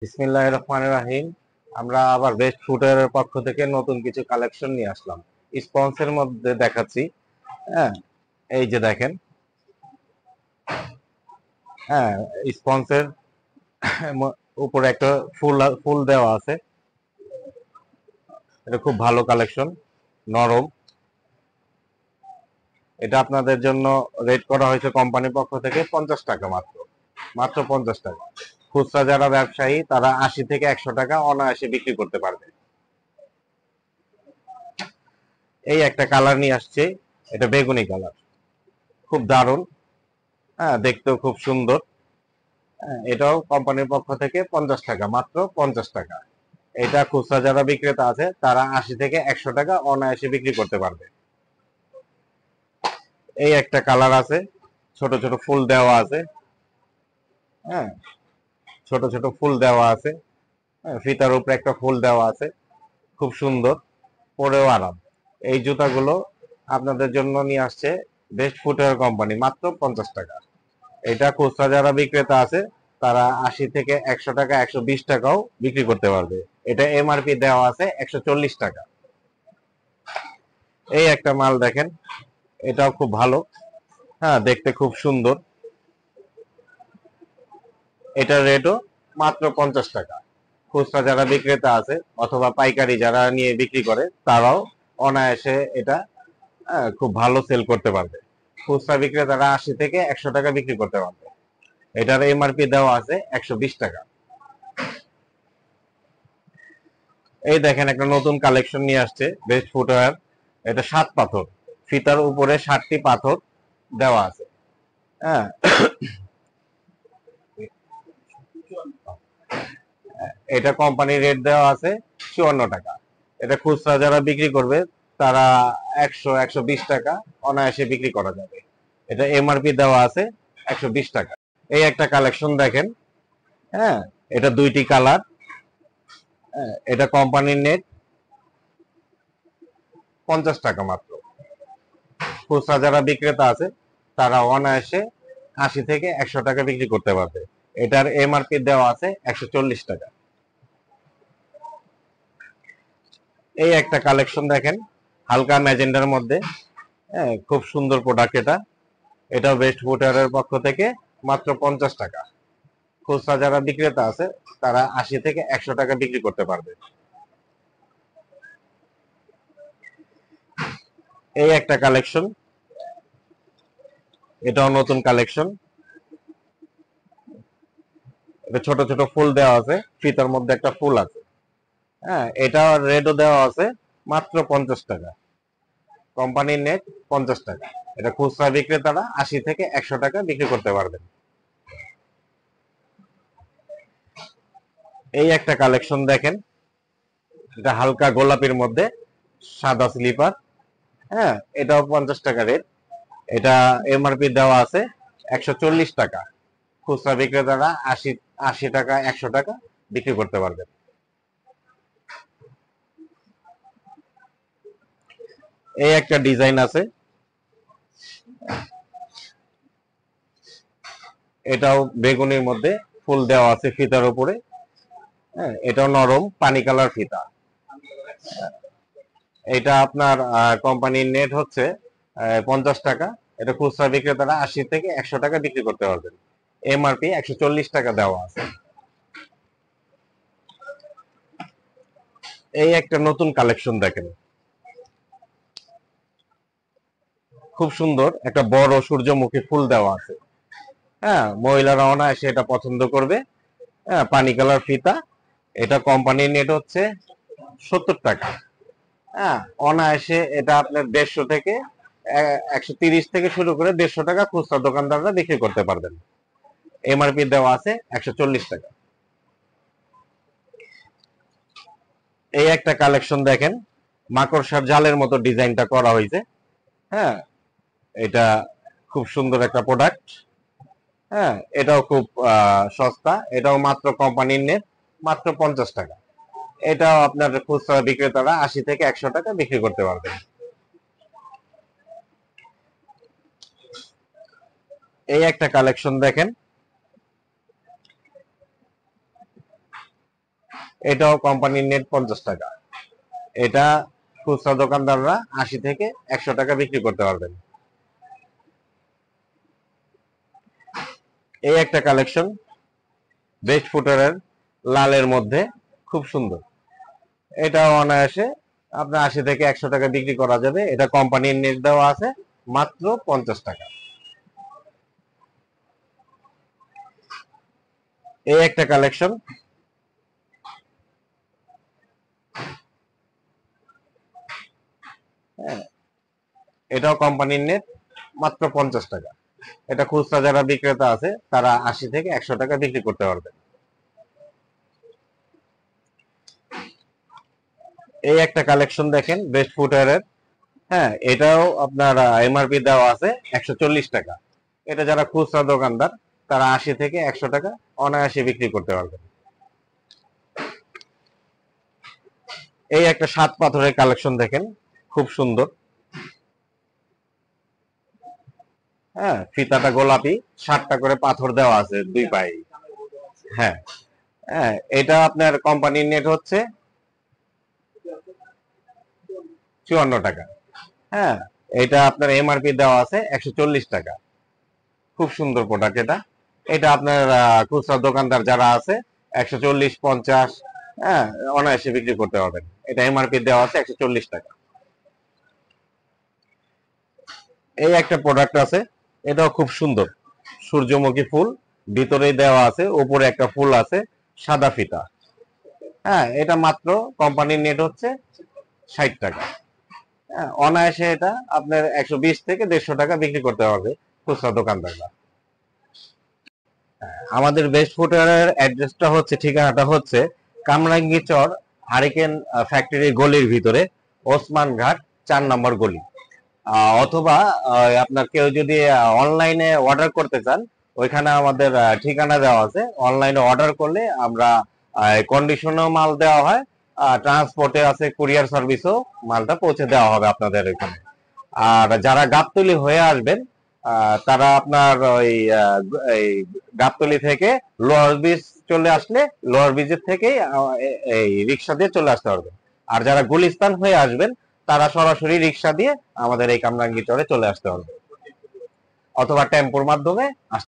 বিসমিল্লাহির রহমানির রহিম। আমরা আবার বেস্ট ফুটওয়্যারের পক্ষ থেকে নতুন কিছু কালেকশন নিয়ে আসলাম। স্পন্সের মধ্যে দেখাচ্ছি। হ্যাঁ, এই যে দেখেন। হ্যাঁ, স্পন্সের উপরে একটা ফুল ফুল দেওয়া আছে। এটা খুব ভালো কালেকশন, নরম। এটা আপনাদের জন্য রেট করা হয়েছে কোম্পানির পক্ষ থেকে 50 টাকা, মাত্র মাত্র 50 টাকা। খুচরা যারা ব্যবসায়ী তারা 80 থেকে 100 টাকা অনায়াসে বিক্রি করতে পারবে। এই একটা কালার নিয়ে আসছে, এটা বেগুনি কালার, খুব দারুণ। হ্যাঁ, দেখতেও খুব সুন্দর। হ্যাঁ, এটাও কোম্পানির পক্ষ থেকে 50 টাকা, মাত্র 50 টাকা। এটা খুচরা যারা বিক্রেতা আছে তারা 80 থেকে 100 টাকা অনায়াসে বিক্রি করতে পারবে। এই একটা কালার আছে, ছোট ছোট ফুল দেওয়া আছে। হ্যাঁ, ছোট ছোট ফুল দেওয়া আছে। হ্যাঁ, ফিতার উপরে একটা ফুল দেওয়া আছে, খুব সুন্দর, পরেও আরাম। এই জুতাগুলো আপনাদের জন্য নিয়ে আসছে বেস্ট ফুটওয়্যার কোম্পানি, মাত্র 50 টাকা। এটা খুচরা যারা বিক্রেতা আছে তারা 80 থেকে 100 টাকা, 120 টাকাও বিক্রি করতে পারবে। এটা এমআরপি দেওয়া আছে 140 টাকা। এই একটা মাল দেখেন, এটাও খুব ভালো। হ্যাঁ, দেখতে খুব সুন্দর। এটার রেটও মাত্র 50 টাকা। খুচরা যারা বিক্রেতা আছে অথবা পাইকারি যারা নিয়ে বিক্রি করে তারাও অনায়াসে এটা খুব ভালো সেল করতে পারবে। খুচরা বিক্রেতারা 80 থেকে 100 টাকা বিক্রি করতে পারবে। এটার এমআরপি দেওয়া আছে 120 টাকা। এই দেখেন, একটা নতুন কালেকশন নিয়ে আসছে বেস্ট ফুটওয়্যার। এটা 7 পাথর, ফিতার উপরে 7টি পাথর দেওয়া আছে। হ্যাঁ, এটা কোম্পানির রেট দেওয়া আছে 54 টাকা। এটা খুচরা যারা বিক্রি করবে তারা 100, 120 টাকা অনায়াসে বিক্রি করা যাবে। এটা এমআরপি দেওয়া আছে 120 টাকা। এই একটা কালেকশন দেখেন। হ্যাঁ, এটা দুইটি কালার। এটা কোম্পানির নেট 50 টাকা মাত্র। খুচরা যারা বিক্রেতা আছে তারা অনায়াসে 80 থেকে 100 টাকা বিক্রি করতে পারবে। এটার এমআরপি দেওয়া আছে 140 টাকা। এই একটা কালেকশন দেখেন, হালকা ম্যাজেন্ডার মধ্যে। হ্যাঁ, খুব সুন্দর প্রোডাক্ট এটা। এটাও বেস্ট ফুটওয়্যারের পক্ষ থেকে মাত্র 50 টাকা। খুচরা যারা বিক্রেতা আছে তারা 80 থেকে 100 টাকা বিক্রি করতে পারবে। এই একটা কালেকশন, এটাও নতুন কালেকশন। এটা ছোট ছোট ফুল দেওয়া আছে, ফিতার মধ্যে একটা ফুল আছে। হ্যাঁ, এটা রেটও দেওয়া আছে মাত্র 50 টাকা। কোম্পানির নেট 50 টাকা। এটা খুচরা বিক্রেতারা 80 থেকে 100 টাকা বিক্রি করতে পারবেন। এই একটা কালেকশন দেখেন, এটা হালকা গোলাপির মধ্যে সাদা স্লিপার। হ্যাঁ, এটাও 50 টাকা রেট। এটা এমআরপি দেওয়া আছে 140 টাকা। খুচরা বিক্রেতারা 80 টাকা, 100 টাকা বিক্রি করতে পারবেন। এই একটা ডিজাইন আছে, এটাও বেগুনির মধ্যে ফুল দেওয়া আছে ফিতার উপরে। হ্যাঁ, এটাও নরম পানি কালার ফিতা। এটা আপনার কোম্পানির নেট হচ্ছে 50 টাকা। এটা খুচরা বিক্রেতারা 80 থেকে 100 টাকা বিক্রি করতে পারবেন। এমআরপি 140 টাকা দেওয়া আছে। এই একটা নতুন কালেকশন দেখেন, খুব সুন্দর একটা বড় সূর্যমুখী ফুল দেওয়া আছে। হ্যাঁ, মহিলারা অনায়াসে এটা পছন্দ করবে। হ্যাঁ, পানি কালার ফিতা। এটা কোম্পানির নেট হচ্ছে 70 টাকা। হ্যাঁ, অনায়াসে এটা আপনার 150 থেকে 130 থেকে শুরু করে 150 টাকা খুচরা দোকানদাররা বিক্রি করতে পারবেন। এমআরপি দেওয়া আছে 140 টাকা। এই একটা কালেকশন দেখেন, মাকড়সার জালের মতো ডিজাইনটা করা হয়েছে। হ্যাঁ, এটা খুব সুন্দর একটা প্রোডাক্ট। হ্যাঁ, এটাও খুব সস্তা। এটাও মাত্র কোম্পানির নেট, মাত্র 50 টাকা। এটাও আপনার খুচরা বিক্রেতারা 80 থেকে 100 টাকা বিক্রি করতে পারবেন। এই একটা কালেকশন দেখেন, এটাও কোম্পানির নেট 50 টাকা। এটা খুচরা দোকানদাররা 80 থেকে 100 টাকা বিক্রি করতে পারবেন। এই একটা কালেকশন বেস্ট ফুটারের লালের মধ্যে, খুব সুন্দর। এটাও অনায়াসে আপনার 80 থেকে 100 টাকা বিক্রি করা যাবে। এটা কোম্পানির নেট দেওয়া আছে মাত্র 50 টাকা। এই একটা কালেকশন এটাও কোম্পানির নেট মাত্র 50 টাকা। এটা খুচরা যারা বিক্রেতা আছে তারা 80 থেকে 100 টাকা বিক্রি করতে পারবে। এই একটা কালেকশন দেখেন বেস্ট ফুটওয়্যারের, হ্যাঁ এটাও আপনার এমআরপি দেওয়া আছে 140 টাকা। এটা যারা খুচরা দোকানদার তারা 80 থেকে 100 টাকা অনায়াসে বিক্রি করতে পারবে। এই একটা 7 পাথরের কালেকশন দেখেন, খুব সুন্দর। হ্যাঁ, ফিতাটা গোলাপি, 7টা করে পাথর দেওয়া আছে দুই পায়ে। হ্যাঁ হ্যাঁ, এটা আপনার কোম্পানির নেট হচ্ছে 54 টাকা। হ্যাঁ, এটা আপনার এমআরপি দেওয়া আছে 140 টাকা। খুব সুন্দর প্রোডাক্ট এটা। এটা আপনার খুচরা দোকানদার যারা আছে 140, 50, হ্যাঁ অনায়াসে বিক্রি করতে পারবেন। এটা এমআরপি দেওয়া আছে 140 টাকা। এই একটা প্রোডাক্ট আছে, এটাও খুব সুন্দর। সূর্যমুখী ফুল ভিতরেই দেওয়া আছে, উপরে একটা ফুল আছে, সাদা ফিতা। হ্যাঁ, এটা মাত্র কোম্পানির নেট হচ্ছে 60 টাকা। হ্যাঁ, অনায়াসে এটা আপনার 120 থেকে 150 টাকা বিক্রি করতে পারবে খুচরা দোকানদাররা। আমাদের বেস্ট ফুটওয়্যারের অ্যাড্রেসটা হচ্ছে, ঠিকানাটা হচ্ছে কামরাঙ্গীচর হারিকেন ফ্যাক্টরি গলির ভিতরে, ওসমান ঘাট 4 নম্বর গলি। অথবা আপনার কেউ যদি অনলাইনে অর্ডার করতে চান, ওইখানে আমাদের ঠিকানা দেওয়া আছে। অনলাইনে অর্ডার করলে আমরা কন্ডিশনেও মাল দেওয়া হয়, ট্রান্সপোর্টে আছে, কুরিয়ার সার্ভিসও মালটা পৌঁছে দেওয়া হবে আপনাদের এখানে। আর যারা গাবতলী হয়ে আসবেন তারা আপনার ওই এই গাবতলী থেকে লোয়ার ব্রিজ চলে আসলে লোয়ার ব্রিজের থেকেই এই রিক্সা দিয়ে চলে আসতে পারবেন। আর যারা গুলিস্তান হয়ে আসবেন তারা সরাসরি রিক্সা দিয়ে আমাদের এই কামরাঙ্গীচরে চলে আসতে পারবে, অথবা টেম্পোর মাধ্যমে আসতে